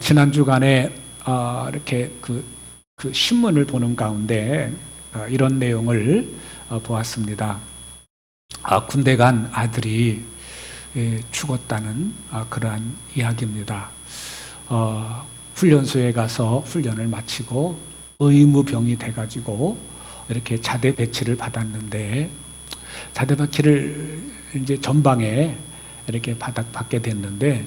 지난 주간에 이렇게 그 신문을 보는 가운데 이런 내용을 보았습니다. 군대 간 아들이 죽었다는 그러한 이야기입니다. 훈련소에 가서 훈련을 마치고 의무병이 돼가지고 이렇게 자대 배치를 받았는데, 자대 배치를 이제 전방에 이렇게 받게 됐는데,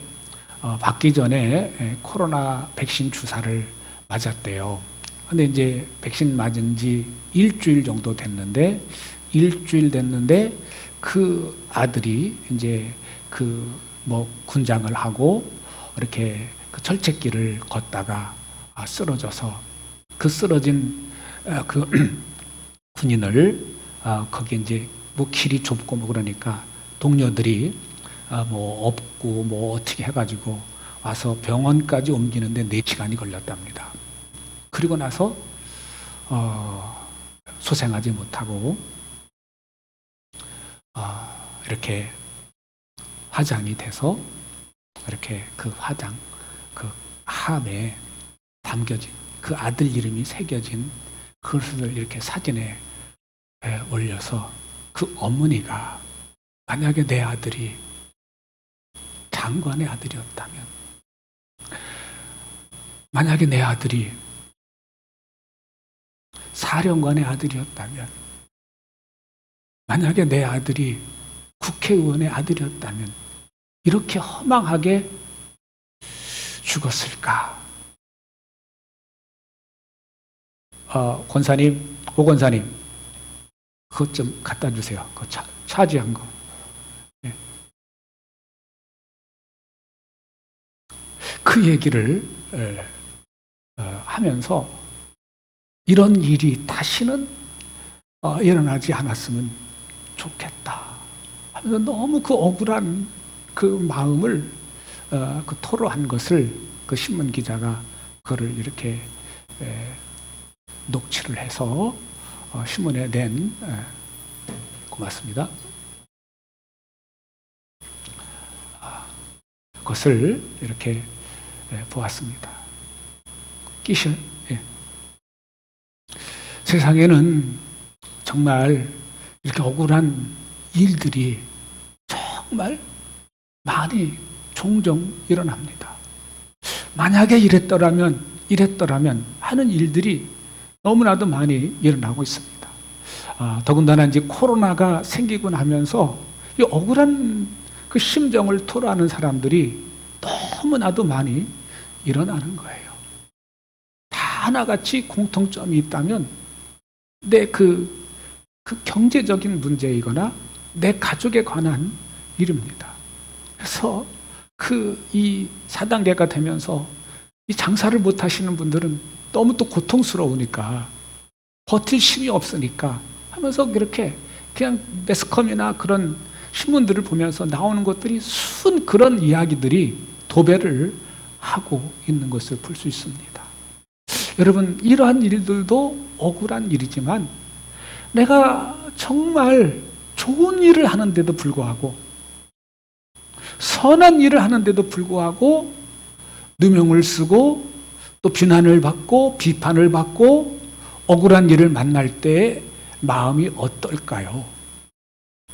받기 전에 코로나 백신 주사를 맞았대요. 근데 이제 백신 맞은 지 일주일 정도 됐는데, 그 아들이 이제 군장을 하고 이렇게 그 철책길을 걷다가 쓰러져서, 그 쓰러진 군인을 거기 이제 길이 좁고 그러니까 동료들이 업고 어떻게 해가지고 와서 병원까지 옮기는데 4시간이 걸렸답니다. 그리고 나서 소생하지 못하고 이렇게 화장이 돼서 이렇게 그 화장, 그 함에 담겨진 그 아들 이름이 새겨진 그것을 이렇게 사진에 올려서, 그 어머니가 만약에 내 아들이 장관의 아들이었다면, 만약에 내 아들이 사령관의 아들이었다면, 만약에 내 아들이 국회의원의 아들이었다면 이렇게 허망하게 죽었을까? 권사님, 오 권사님, 그것 좀 갖다 주세요. 그 차지한 거. 네. 그 얘기를 하면서 이런 일이 다시는 일어나지 않았으면 좋겠다 하면서 너무 그 억울한 그 마음을 토로한 것을 그 신문 기자가 그거를 이렇게 녹취를 해서 신문에 낸, 고맙습니다. 그것을 이렇게 보았습니다. 끼셔. 예. 세상에는 정말 이렇게 억울한 일들이 정말 많이 종종 일어납니다. 만약에 이랬더라면 하는 일들이 너무나도 많이 일어나고 있습니다. 더군다나 이제 코로나가 생기고 나면서 이 억울한 그 심정을 토로하는 사람들이 너무나도 많이 일어나는 거예요. 다 하나같이 공통점이 있다면 내 그 경제적인 문제이거나 내 가족에 관한 일입니다. 그래서 이 4단계가 되면서 이 장사를 못 하시는 분들은 너무 또 고통스러우니까, 버틸 힘이 없으니까 하면서 그렇게 그냥 매스컴이나 그런 신문들을 보면서 나오는 것들이 순 그런 이야기들이 도배를 하고 있는 것을 볼 수 있습니다. 여러분, 이러한 일들도 억울한 일이지만 내가 정말 좋은 일을 하는데도 불구하고, 선한 일을 하는데도 불구하고 누명을 쓰고 또 비난을 받고 비판을 받고 억울한 일을 만날 때 마음이 어떨까요?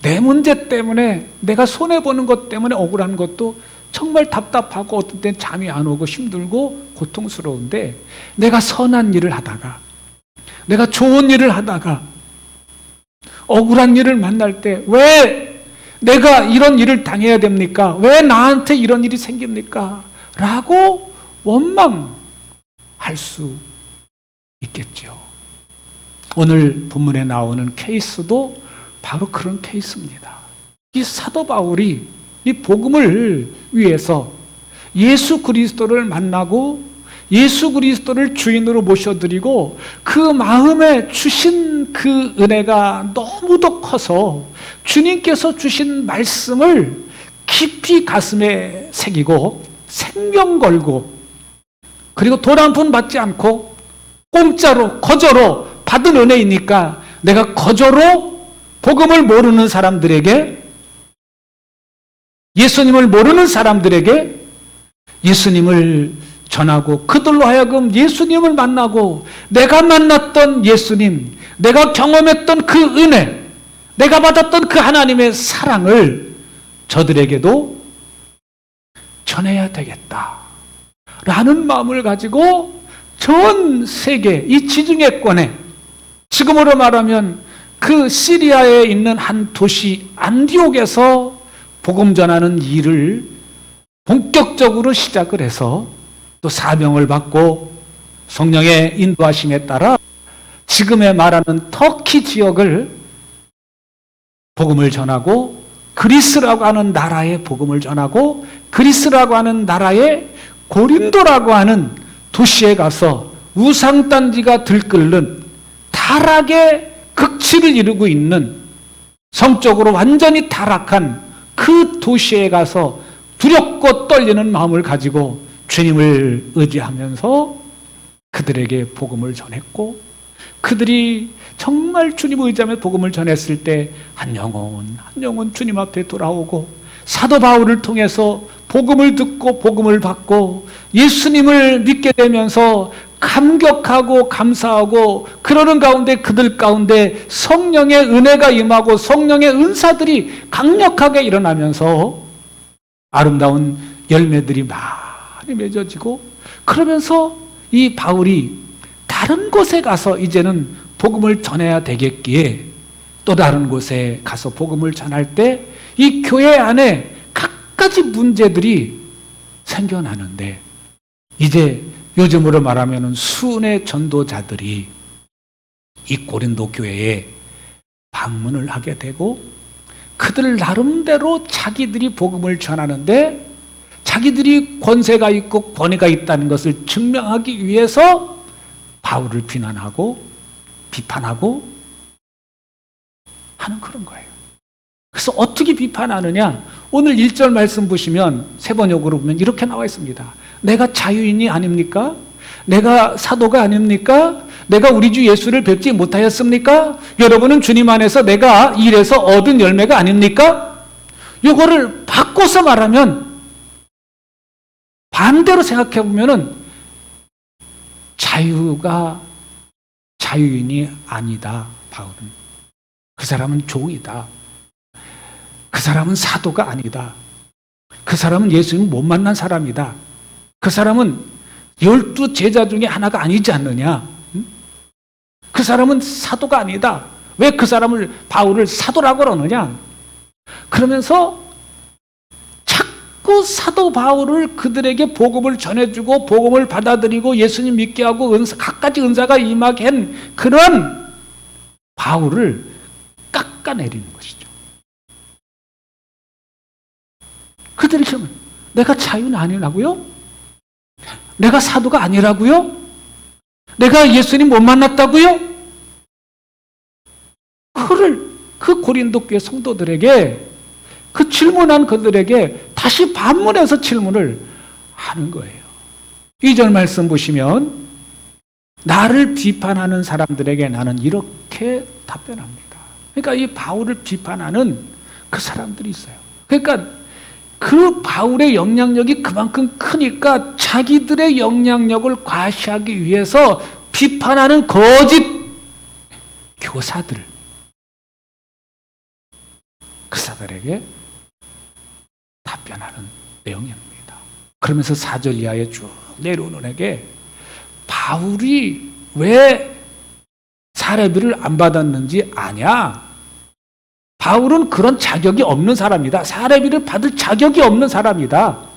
내 문제 때문에, 내가 손해보는 것 때문에 억울한 것도 정말 답답하고 어떤 때는 잠이 안 오고 힘들고 고통스러운데, 내가 선한 일을 하다가, 내가 좋은 일을 하다가 억울한 일을 만날 때 왜 내가 이런 일을 당해야 됩니까? 왜 나한테 이런 일이 생깁니까? 라고 원망할 수 있겠죠. 오늘 본문에 나오는 케이스도 바로 그런 케이스입니다. 이 사도 바울이 이 복음을 위해서 예수 그리스도를 만나고 예수 그리스도를 주인으로 모셔드리고 그 마음에 주신 그 은혜가 너무도 커서 주님께서 주신 말씀을 깊이 가슴에 새기고 생명 걸고, 그리고 돈 한 푼 받지 않고 공짜로 거저로 받은 은혜이니까 내가 거저로 복음을 모르는 사람들에게, 예수님을 모르는 사람들에게 예수님을 전하고 그들로 하여금 예수님을 만나고 내가 만났던 예수님, 내가 경험했던 그 은혜, 내가 받았던 그 하나님의 사랑을 저들에게도 전해야 되겠다 라는 마음을 가지고 전 세계 이 지중해권에, 지금으로 말하면 그 시리아에 있는 한 도시 안디옥에서 복음 전하는 일을 본격적으로 시작을 해서 또 사명을 받고 성령의 인도하심에 따라 지금에 말하는 터키 지역을 복음을 전하고 그리스라고 하는 나라에 복음을 전하고 그리스라고 하는 나라의 고린도라고 하는 도시에 가서 우상단지가 들끓는 타락의 극치를 이루고 있는 성적으로 완전히 타락한 그 도시에 가서 두렵고 떨리는 마음을 가지고 주님을 의지하면서 그들에게 복음을 전했고, 그들이 정말 주님을 의지하며 복음을 전했을 때 한 영혼 주님 앞에 돌아오고 사도 바울을 통해서 복음을 듣고 복음을 받고 예수님을 믿게 되면서 감격하고 감사하고 그러는 가운데 그들 가운데 성령의 은혜가 임하고 성령의 은사들이 강력하게 일어나면서 아름다운 열매들이 많이 맺어지고, 그러면서 이 바울이 다른 곳에 가서 이제는 복음을 전해야 되겠기에 또 다른 곳에 가서 복음을 전할 때 이 교회 안에 갖가지 문제들이 생겨나는데, 이제 요즘으로 말하면 수은의 전도자들이 이 고린도 교회에 방문을 하게 되고 그들 나름대로 자기들이 복음을 전하는데 자기들이 권세가 있고 권위가 있다는 것을 증명하기 위해서 바울을 비난하고 비판하고 하는 그런 거예요. 그래서 어떻게 비판하느냐? 오늘 1절 말씀 보시면 세 번역으로 보면 이렇게 나와 있습니다. 내가 자유인이 아닙니까? 내가 사도가 아닙니까? 내가 우리 주 예수를 뵙지 못하였습니까? 여러분은 주님 안에서 내가 일해서 얻은 열매가 아닙니까? 이거를 바꿔서 말하면, 반대로 생각해 보면은 자유인이 아니다. 바울은 그 사람은 종이다. 그 사람은 사도가 아니다. 그 사람은 예수님 못 만난 사람이다. 그 사람은 12 제자 중에 하나가 아니지 않느냐? 그 사람은 사도가 아니다. 왜 그 사람을, 바울을 사도라고 그러느냐? 그러면서 자꾸 사도 바울을 그들에게 복음을 전해주고 복음을 받아들이고 예수님 믿게 하고 갖가지 은사가 임하게 한 그런 바울을 깎아내리는 것이죠. 그들이 그러면 내가 자유는 아니라고요? 내가 사도가 아니라고요? 내가 예수님 못 만났다고요? 그 고린도 교회 성도들에게, 그 질문한 그들에게 다시 반문해서 질문을 하는 거예요. 2절 말씀 보시면 나를 비판하는 사람들에게 나는 이렇게 답변합니다. 그러니까 이 바울을 비판하는 그 사람들이 있어요. 그러니까 그 바울의 영향력이 그만큼 크니까 자기들의 영향력을 과시하기 위해서 비판하는 거짓 교사들, 그 사람들에게 답변하는 내용입니다. 그러면서 4절 이하에 쭉 내려오는에게 바울이 왜 사례비를 안 받았는지 아냐? 바울은 그런 자격이 없는 사람이다. 사례비를 받을 자격이 없는 사람이다.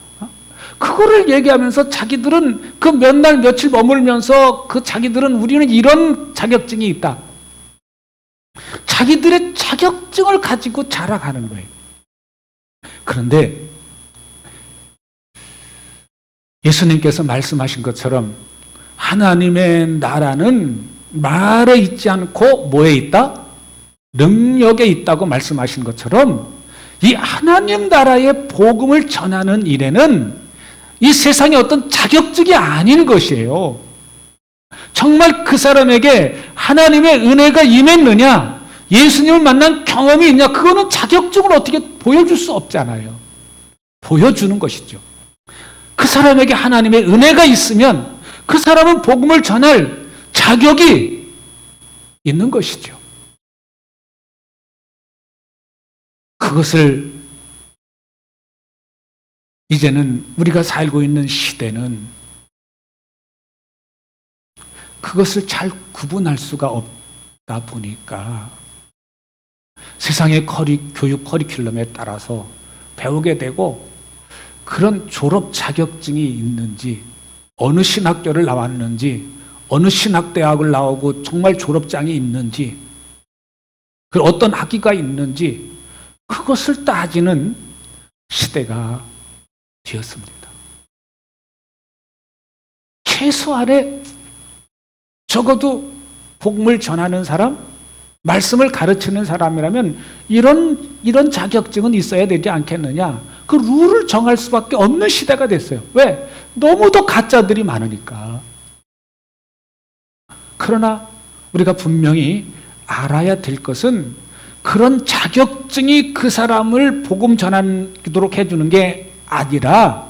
그거를 얘기하면서 자기들은 그 몇 날 며칠 머물면서 그 자기들은 우리는 이런 자격증이 있다. 자기들의 자격증을 가지고 자랑하는 거예요. 그런데 예수님께서 말씀하신 것처럼 하나님의 나라는 말에 있지 않고 뭐에 있다? 능력에 있다고 말씀하신 것처럼 이 하나님 나라의 복음을 전하는 일에는 이 세상의 어떤 자격증이 아닌 것이에요. 정말 그 사람에게 하나님의 은혜가 임했느냐, 예수님을 만난 경험이 있냐, 그거는 자격증을 어떻게 보여줄 수 없잖아요. 보여주는 것이죠. 그 사람에게 하나님의 은혜가 있으면 그 사람은 복음을 전할 자격이 있는 것이죠. 그것을 이제는 우리가 살고 있는 시대는 그것을 잘 구분할 수가 없다 보니까 세상의 교육 커리큘럼에 따라서 배우게 되고 그런 졸업 자격증이 있는지, 어느 신학교를 나왔는지, 어느 신학대학을 나오고 정말 졸업장이 있는지, 그 어떤 학위가 있는지 그것을 따지는 시대가 되었습니다. 최소한의 적어도 복음을 전하는 사람, 말씀을 가르치는 사람이라면 이런 자격증은 있어야 되지 않겠느냐. 그 룰을 정할 수밖에 없는 시대가 됐어요. 왜? 너무도 가짜들이 많으니까. 그러나 우리가 분명히 알아야 될 것은 그런 자격증이 그 사람을 복음 전하도록 해주는 게 아니라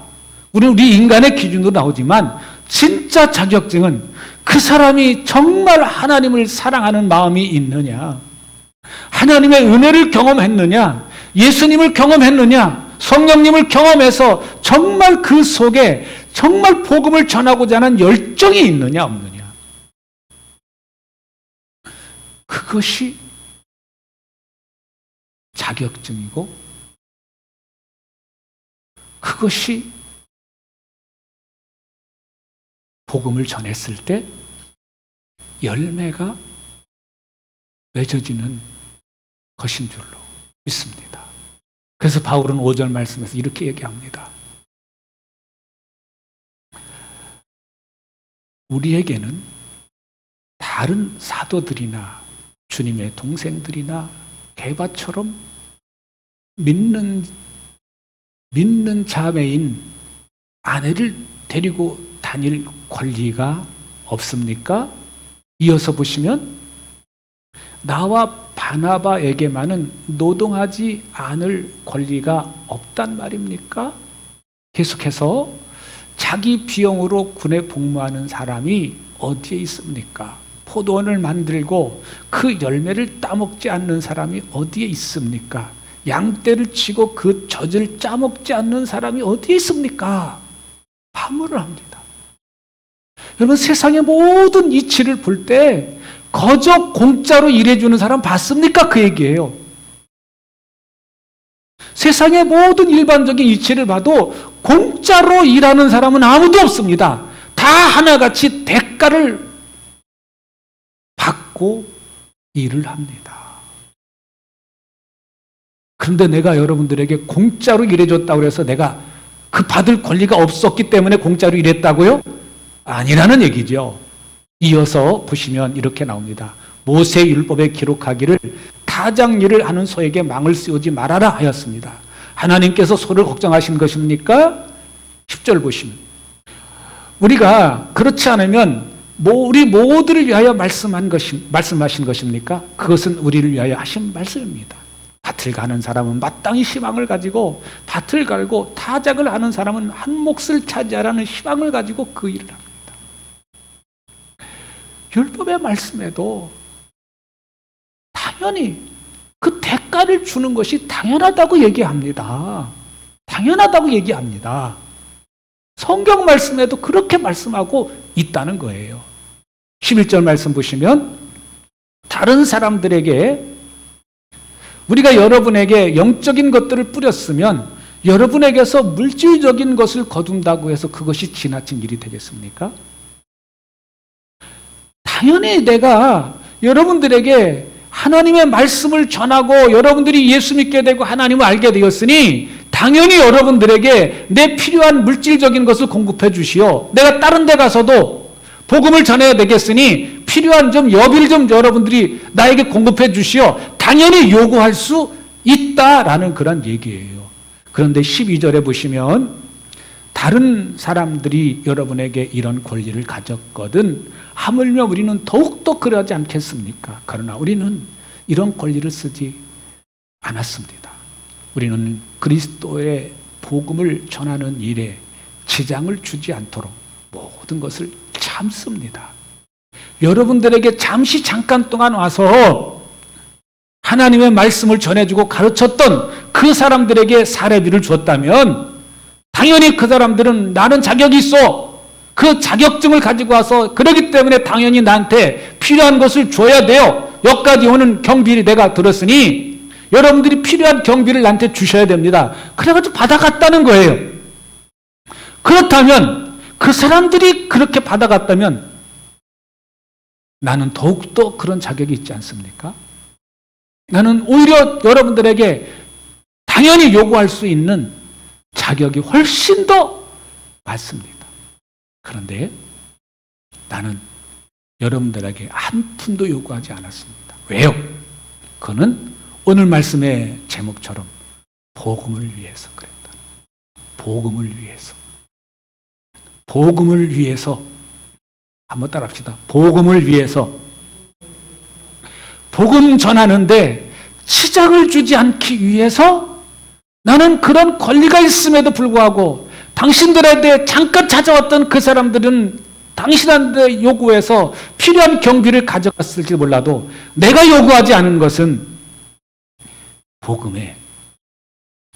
우리 인간의 기준으로 나오지만 진짜 자격증은 그 사람이 정말 하나님을 사랑하는 마음이 있느냐, 하나님의 은혜를 경험했느냐, 예수님을 경험했느냐, 성령님을 경험해서 정말 그 속에 정말 복음을 전하고자 하는 열정이 있느냐 없느냐, 그것이 자격증이고 그것이 복음을 전했을 때 열매가 맺어지는 것인 줄로 믿습니다. 그래서 바울은 5절 말씀에서 이렇게 얘기합니다. 우리에게는 다른 사도들이나 주님의 동생들이나 게바처럼 믿는 자매인 아내를 데리고 다닐 권리가 없습니까? 이어서 보시면 나와 바나바에게만은 노동하지 않을 권리가 없단 말입니까? 계속해서 자기 비용으로 군에 복무하는 사람이 어디에 있습니까? 포도원을 만들고 그 열매를 따먹지 않는 사람이 어디에 있습니까? 양떼를 치고 그 젖을 짜먹지 않는 사람이 어디에 있습니까? 파문을 합니다. 여러분, 세상의 모든 이치를 볼 때 거저 공짜로 일해주는 사람 봤습니까? 그 얘기예요. 세상의 모든 일반적인 이치를 봐도 공짜로 일하는 사람은 아무도 없습니다. 다 하나같이 대가를 받고 일을 합니다. 그런데 내가 여러분들에게 공짜로 일해줬다고 해서 내가 그 받을 권리가 없었기 때문에 공짜로 일했다고요? 아니라는 얘기죠. 이어서 보시면 이렇게 나옵니다. 모세 율법에 기록하기를 타작 일을 하는 소에게 망을 씌우지 말아라 하였습니다. 하나님께서 소를 걱정하신 것입니까? 10절 보시면 우리가 그렇지 않으면 우리 모두를 위하여 말씀하신 것입니까? 그것은 우리를 위하여 하신 말씀입니다. 밭을 가는 사람은 마땅히 희망을 가지고 밭을 갈고 타작을 하는 사람은 한 몫을 차지하라는 희망을 가지고 그 일을 합니다. 율법의 말씀에도 당연히 그 대가를 주는 것이 당연하다고 얘기합니다. 당연하다고 얘기합니다. 성경 말씀에도 그렇게 말씀하고 있다는 거예요. 11절 말씀 보시면 다른 사람들에게 우리가 여러분에게 영적인 것들을 뿌렸으면 여러분에게서 물질적인 것을 거둔다고 해서 그것이 지나친 일이 되겠습니까? 당연히 내가 여러분들에게 하나님의 말씀을 전하고 여러분들이 예수 믿게 되고 하나님을 알게 되었으니 당연히 여러분들에게 내 필요한 물질적인 것을 공급해 주시오. 내가 다른 데 가서도 복음을 전해야 되겠으니 필요한 좀 여비를 좀 여러분들이 나에게 공급해 주시오. 당연히 요구할 수 있다라는 그런 얘기예요. 그런데 12절에 보시면 다른 사람들이 여러분에게 이런 권리를 가졌거든 하물며 우리는 더욱더 그러지 않겠습니까? 그러나 우리는 이런 권리를 쓰지 않았습니다. 우리는 그리스도의 복음을 전하는 일에 지장을 주지 않도록 모든 것을 참습니다. 여러분들에게 잠시 잠깐 동안 와서 하나님의 말씀을 전해주고 가르쳤던 그 사람들에게 사례비를 줬다면 당연히 그 사람들은 나는 자격이 있어. 그 자격증을 가지고 와서 그러기 때문에 당연히 나한테 필요한 것을 줘야 돼요. 여기까지 오는 경비를 내가 들었으니 여러분들이 필요한 경비를 나한테 주셔야 됩니다. 그래가지고 받아갔다는 거예요. 그렇다면 그 사람들이 그렇게 받아갔다면 나는 더욱더 그런 자격이 있지 않습니까? 나는 오히려 여러분들에게 당연히 요구할 수 있는 자격이 훨씬 더 많습니다. 그런데 나는 여러분들에게 한 푼도 요구하지 않았습니다. 왜요? 그거는 오늘 말씀의 제목처럼 복음을 위해서 그랬다. 복음을 위해서. 복음을 위해서. 한번 따라합시다. 복음을 위해서. 복음 전하는데 치장을 주지 않기 위해서 나는 그런 권리가 있음에도 불구하고 당신들에 대해 잠깐 찾아왔던 그 사람들은 당신한테 요구해서 필요한 경비를 가져갔을지 몰라도 내가 요구하지 않은 것은 복음에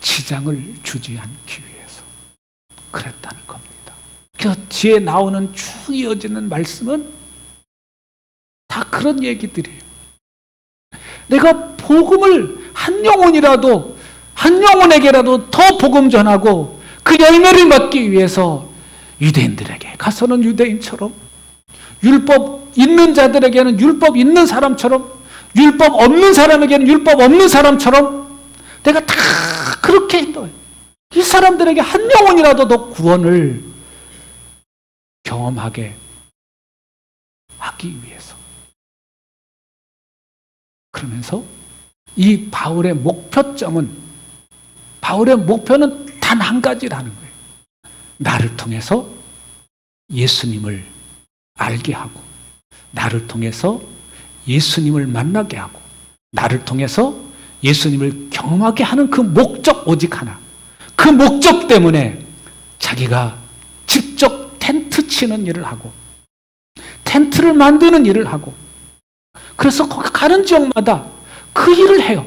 지장을 주지 않기 위해서 그랬다는 겁니다. 그 뒤에 나오는 쭉 이어지는 말씀은 다 그런 얘기들이에요. 내가 복음을 한 영혼이라도 한 영혼에게라도 더 복음 전하고 그 열매를 맡기 위해서 유대인들에게 가서는 유대인처럼 율법 있는 자들에게는 율법 있는 사람처럼 율법 없는 사람에게는 율법 없는 사람처럼 내가 다 그렇게 했어요. 이 사람들에게 한 영혼이라도 더 구원을 경험하게 하기 위해서. 그러면서 이 바울의 목표는 단 한 가지라는 거예요. 나를 통해서 예수님을 알게 하고 나를 통해서 예수님을 만나게 하고 나를 통해서 예수님을 경험하게 하는 그 목적 오직 하나. 그 목적 때문에 자기가 직접 텐트 치는 일을 하고 텐트를 만드는 일을 하고 그래서 거기 가는 지역마다 그 일을 해요.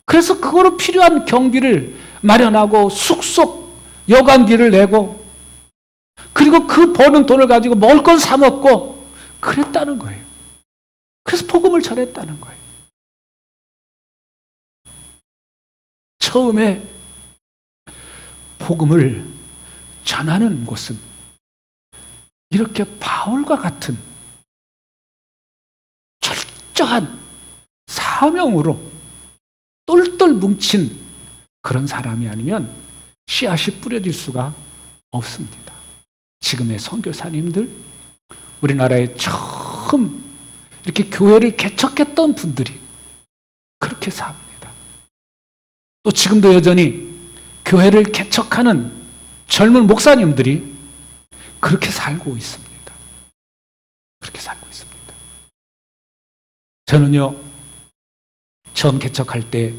그래서 그거로 필요한 경비를 마련하고 숙소 여관비를 내고 그리고 그 버는 돈을 가지고 먹을 건 사 먹고 그랬다는 거예요. 그래서 복음을 전했다는 거예요. 처음에 복음을 전하는 곳은 이렇게 바울과 같은 철저한 사명으로 똘똘 뭉친 그런 사람이 아니면 씨앗이 뿌려질 수가 없습니다. 지금의 선교사님들, 우리나라에 처음 이렇게 교회를 개척했던 분들이 그렇게 삽니다. 또 지금도 여전히 교회를 개척하는 젊은 목사님들이 그렇게 살고 있습니다. 그렇게 살고 있습니다. 저는요, 처음 개척할 때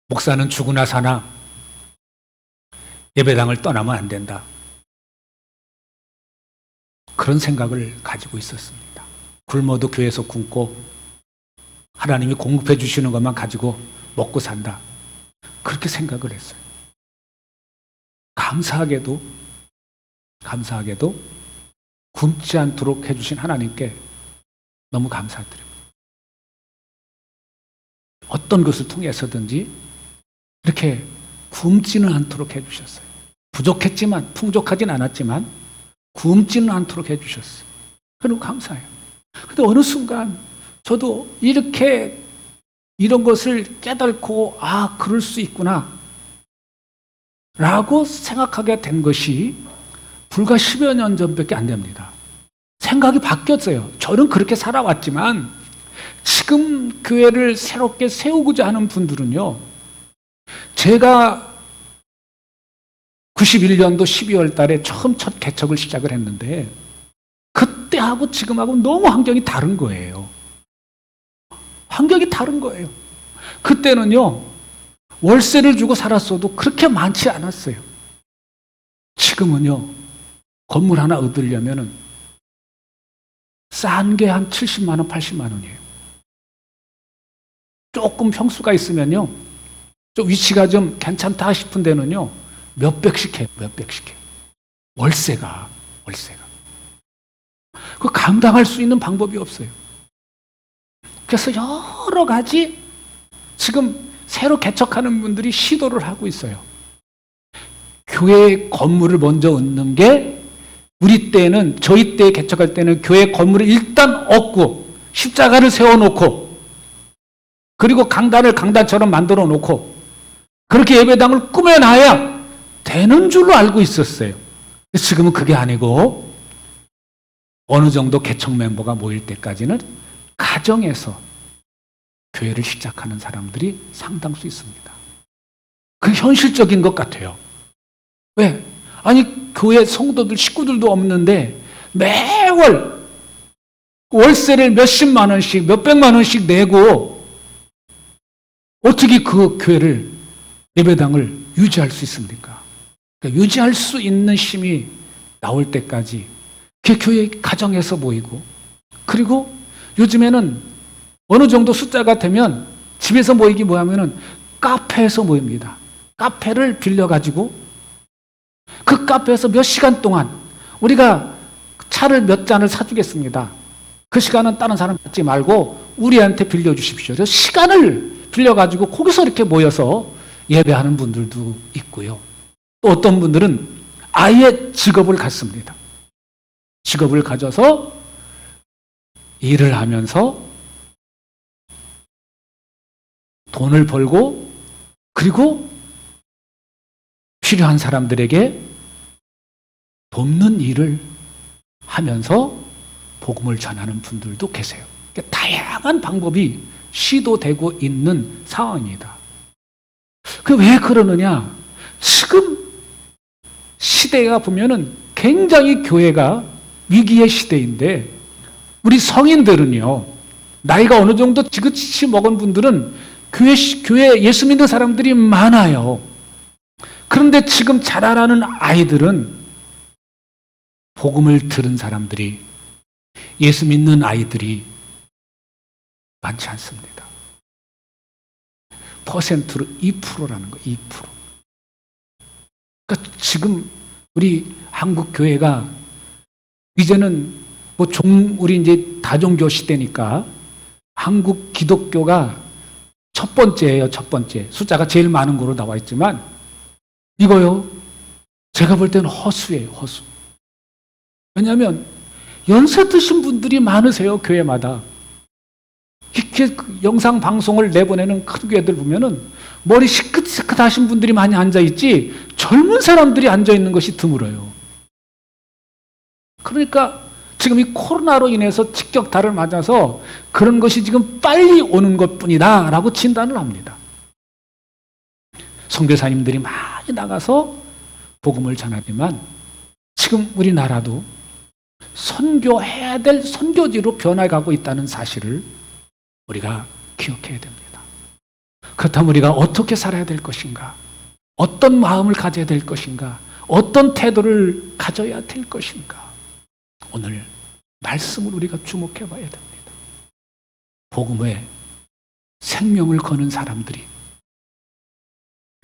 목사는 죽으나 사나 예배당을 떠나면 안 된다. 그런 생각을 가지고 있었습니다. 굶어도 교회에서 굶고 하나님이 공급해 주시는 것만 가지고 먹고 산다. 그렇게 생각을 했어요. 감사하게도 굶지 않도록 해주신 하나님께 너무 감사드립니다. 어떤 것을 통해서든지 이렇게 굶지는 않도록 해주셨어요. 부족했지만, 풍족하진 않았지만 굶지는 않도록 해주셨어요. 그리고 감사해요. 근데 어느 순간 저도 이렇게 이런 것을 깨닫고 그럴 수 있구나 라고 생각하게 된 것이 불과 10여 년 전밖에 안 됩니다. 생각이 바뀌었어요. 저는 그렇게 살아왔지만 지금 교회를 새롭게 세우고자 하는 분들은요, 제가 91년도 12월 달에 처음 첫 개척을 시작을 했는데 그때하고 지금하고 너무 환경이 다른 거예요. 환경이 다른 거예요. 그때는요, 월세를 주고 살았어도 그렇게 많지 않았어요. 지금은요, 건물 하나 얻으려면은 싼 게 한 70만 원, 80만 원이에요. 조금 평수가 있으면요, 좀 위치가 좀 괜찮다 싶은 데는요, 몇백씩 해요, 몇백씩 해요. 월세가. 그 감당할 수 있는 방법이 없어요. 그래서 여러 가지 지금 새로 개척하는 분들이 시도를 하고 있어요. 교회 건물을 먼저 얻는 게, 우리 때는, 저희 때 개척할 때는 교회 건물을 일단 얻고 십자가를 세워놓고 그리고 강단을 강단처럼 만들어 놓고 그렇게 예배당을 꾸며놔야 되는 줄로 알고 있었어요. 지금은 그게 아니고 어느 정도 개척 멤버가 모일 때까지는 가정에서 교회를 시작하는 사람들이 상당수 있습니다. 그게 현실적인 것 같아요. 왜? 아니, 교회 성도들, 식구들도 없는데 매월 월세를 몇십만 원씩, 몇백만 원씩 내고 어떻게 그 교회를, 예배당을 유지할 수 있습니까? 그러니까 유지할 수 있는 힘이 나올 때까지 그 교회 가정에서 모이고, 그리고 요즘에는 어느 정도 숫자가 되면 집에서 모이기 뭐하면은 카페에서 모입니다. 카페를 빌려가지고 그 카페에서 몇 시간 동안 우리가 차를 몇 잔을 사주겠습니다. 그 시간은 다른 사람 받지 말고 우리한테 빌려주십시오. 그래서 시간을 빌려가지고 거기서 이렇게 모여서 예배하는 분들도 있고요. 또 어떤 분들은 아예 직업을 갖습니다. 직업을 가져서 일을 하면서 돈을 벌고, 그리고 필요한 사람들에게 돕는 일을 하면서 복음을 전하는 분들도 계세요. 그러니까 다양한 방법이 시도되고 있는 상황입니다. 그 왜 그러느냐? 지금 시대가 보면은 굉장히 교회가 위기의 시대인데, 우리 성인들은요, 나이가 어느 정도 지긋이 먹은 분들은 교회 예수 믿는 사람들이 많아요. 그런데 지금 자라나는 아이들은 복음을 들은 사람들이, 예수 믿는 아이들이 많지 않습니다. 퍼센트로 2%라는 거, 2%. 그러니까 지금 우리 한국 교회가 이제는 우리 이제 다종교 시대니까 한국 기독교가 첫 번째예요, 첫 번째. 숫자가 제일 많은 거로 나와 있지만 이거요, 제가 볼 때는 허수예요, 허수. 왜냐하면 연세 드신 분들이 많으세요, 교회마다. 이렇게 영상 방송을 내보내는 큰 교회들 보면은 머리 시끗시끗하신 분들이 많이 앉아있지 젊은 사람들이 앉아있는 것이 드물어요. 그러니까 지금 이 코로나로 인해서 직격탄을 맞아서 그런 것이 지금 빨리 오는 것뿐이다 라고 진단을 합니다. 선교사님들이 많이 나가서 복음을 전하지만 지금 우리나라도 선교해야 될 선교지로 변해가고 있다는 사실을 우리가 기억해야 됩니다. 그렇다면 우리가 어떻게 살아야 될 것인가? 어떤 마음을 가져야 될 것인가? 어떤 태도를 가져야 될 것인가? 오늘 말씀을 우리가 주목해 봐야 됩니다. 복음에 생명을 거는 사람들이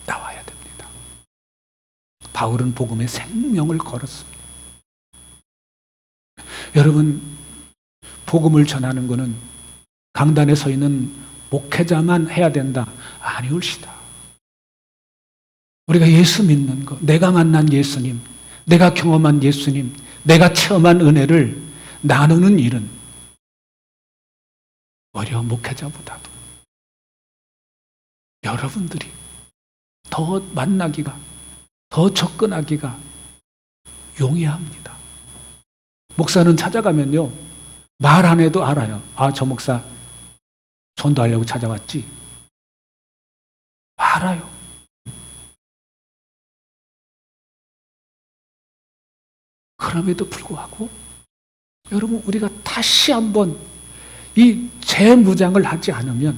나와야 됩니다. 바울은 복음에 생명을 걸었습니다. 여러분, 복음을 전하는 것은 강단에 서 있는 목회자만 해야 된다. 아니올시다. 우리가 예수 믿는 것, 내가 만난 예수님, 내가 경험한 예수님, 내가 체험한 은혜를 나누는 일은 오히려 목회자보다도 여러분들이 더 만나기가, 더 접근하기가 용이합니다. 목사는 찾아가면요, 말 안 해도 알아요. 아, 저 목사 전도하려고 찾아왔지. 알아요. 그럼에도 불구하고 여러분, 우리가 다시 한번 이 재무장을 하지 않으면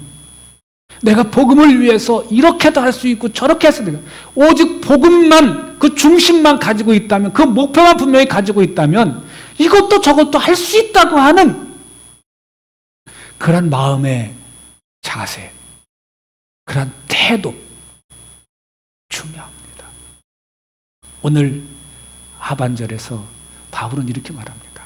내가 복음을 위해서 이렇게도 할 수 있고 저렇게 해서 내가 오직 복음만 그 중심만 가지고 있다면, 그 목표만 분명히 가지고 있다면 이것도 저것도 할 수 있다고 하는 그런 마음의 자세, 그런 태도 중요합니다. 오늘 하반절에서 바울은 이렇게 말합니다.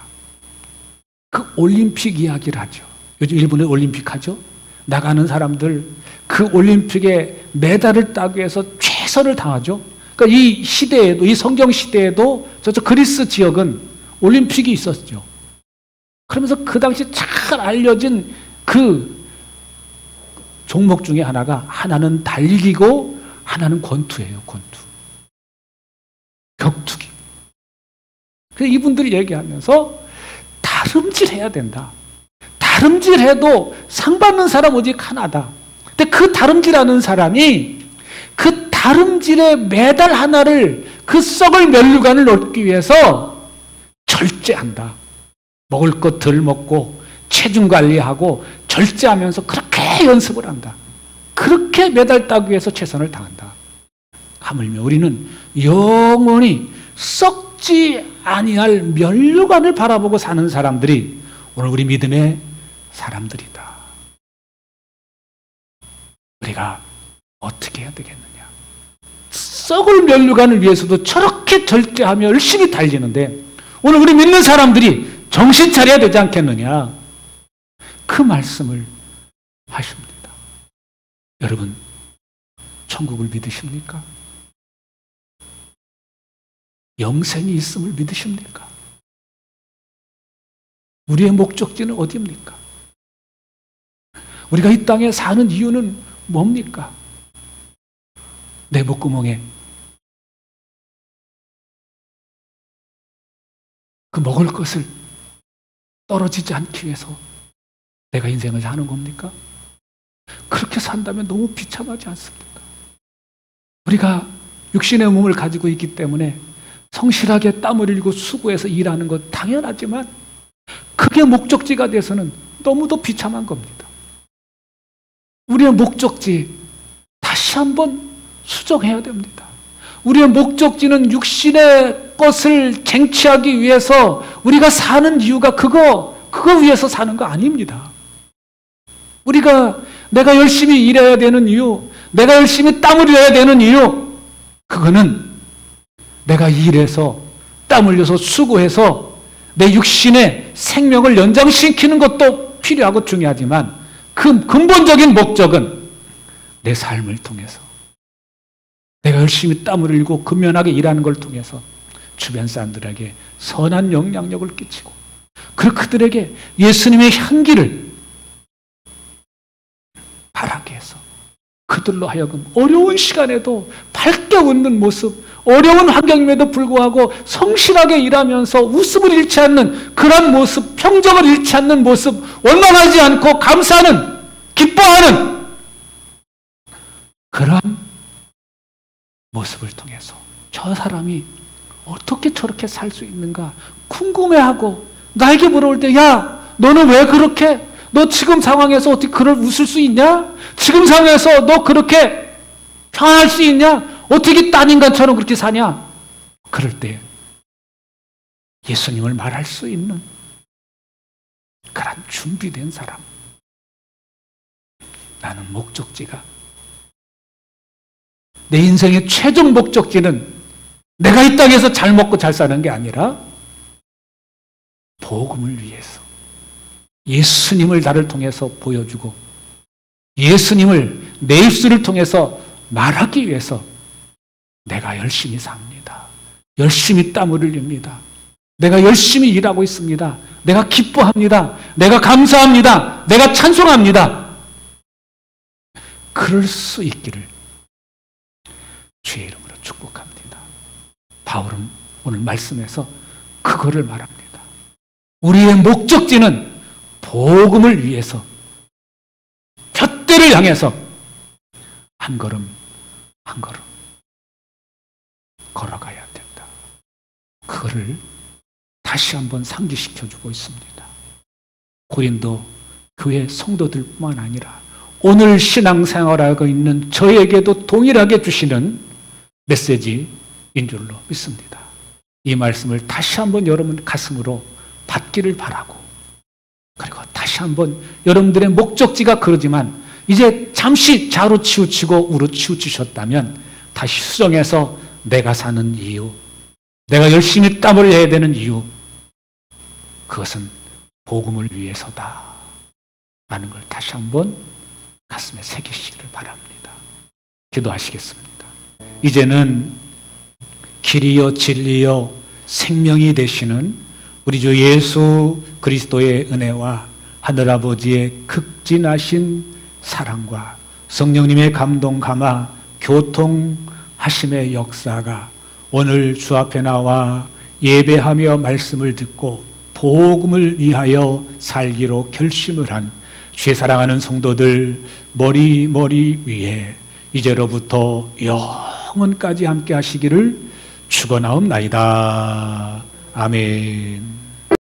그 올림픽 이야기를 하죠. 요즘 일본에 올림픽 하죠. 나가는 사람들 그 올림픽에 메달을 따기 위해서 최선을 다하죠. 그러니까 이 시대에도, 이 성경 시대에도 저쪽 그리스 지역은 올림픽이 있었죠. 그러면서 그 당시 잘 알려진 그 종목 중에 하나는 달리기고 하나는 권투예요. 권투. 격투기. 그래서 이분들이 얘기하면서 다름질해야 된다. 다름질해도 상 받는 사람 오직 하나다. 근데 그 다름질하는 사람이 그 다름질의 메달 하나를, 그 썩을 면류관을 얻기 위해서 절제한다. 먹을 것 덜 먹고 체중 관리하고 절제하면서 그렇게 연습을 한다. 그렇게 메달 따기 위해서 최선을 다한다. 하물며 우리는 영원히 썩지 아니할 면류관을 바라보고 사는 사람들이 오늘 우리 믿음의 사람들이다. 우리가 어떻게 해야 되겠느냐? 썩을 면류관을 위해서도 저렇게 절제하며 열심히 달리는데 오늘 우리 믿는 사람들이 정신 차려야 되지 않겠느냐? 그 말씀을 하십니다. 여러분, 천국을 믿으십니까? 영생이 있음을 믿으십니까? 우리의 목적지는 어디입니까? 우리가 이 땅에 사는 이유는 뭡니까? 내 목구멍에 그 먹을 것을 떨어지지 않기 위해서 내가 인생을 사는 겁니까? 그렇게 산다면 너무 비참하지 않습니까? 우리가 육신의 몸을 가지고 있기 때문에 성실하게 땀을 흘리고 수고해서 일하는 것 당연하지만 그게 목적지가 돼서는 너무도 비참한 겁니다. 우리의 목적지 다시 한번 수정해야 됩니다. 우리의 목적지는 육신의 것을 쟁취하기 위해서 우리가 사는 이유가 그거 위해서 사는 거 아닙니다. 우리가 내가 열심히 일해야 되는 이유, 내가 열심히 땀을 흘려야 되는 이유, 그거는 내가 일해서 땀 흘려서 수고해서 내 육신의 생명을 연장시키는 것도 필요하고 중요하지만 그 근본적인 목적은 내 삶을 통해서 내가 열심히 땀을 흘리고 근면하게 일하는 걸 통해서 주변 사람들에게 선한 영향력을 끼치고 그리고 그들에게 예수님의 향기를 바라게 해서 그들로 하여금 어려운 시간에도 밝게 웃는 모습, 어려운 환경임에도 불구하고 성실하게 일하면서 웃음을 잃지 않는 그런 모습, 평정을 잃지 않는 모습, 원망하지 않고 감사하는, 기뻐하는 그런 모습을 통해서 저 사람이 어떻게 저렇게 살 수 있는가 궁금해하고 나에게 물어볼 때, 야, 너는 왜 그렇게, 너 지금 상황에서 어떻게 그럴 웃을 수 있냐? 지금 상황에서 너 그렇게 평안할 수 있냐? 어떻게 딴 인간처럼 그렇게 사냐? 그럴 때 예수님을 말할 수 있는 그런 준비된 사람. 나는 목적지가, 내 인생의 최종 목적지는 내가 이 땅에서 잘 먹고 잘 사는 게 아니라 복음을 위해서 예수님을 나를 통해서 보여주고 예수님을 내 입술을 통해서 말하기 위해서 내가 열심히 삽니다. 열심히 땀을 흘립니다. 내가 열심히 일하고 있습니다. 내가 기뻐합니다. 내가 감사합니다. 내가 찬송합니다. 그럴 수 있기를 주의 이름으로 축복합니다. 바울은 오늘 말씀에서 그거를 말합니다. 우리의 목적지는 복음을 위해서 푯대를 향해서 한 걸음 한 걸음 걸어가야 된다. 그거를 다시 한번 상기시켜주고 있습니다. 고린도 교회 성도들뿐만 아니라 오늘 신앙생활하고 있는 저에게도 동일하게 주시는 메시지인 줄로 믿습니다. 이 말씀을 다시 한번 여러분 가슴으로 받기를 바라고, 그리고 다시 한번 여러분들의 목적지가 그러지만 이제 잠시 좌로 치우치고 우로 치우치셨다면 다시 수정해서 내가 사는 이유, 내가 열심히 땀을 흘려야 되는 이유, 그것은 복음을 위해서다 라는 걸 다시 한번 가슴에 새기시기를 바랍니다. 기도하시겠습니다. 이제는 길이요 진리요 생명이 되시는 우리 주 예수 그리스도의 은혜와 하늘아버지의 극진하신 사랑과 성령님의 감동 감화 교통하심의 역사가 오늘 주 앞에 나와 예배하며 말씀을 듣고 복음을 위하여 살기로 결심을 한 주의 사랑하는 성도들 머리 위에 이제로부터 영원까지 함께 하시기를 축원하옵나이다. 아멘.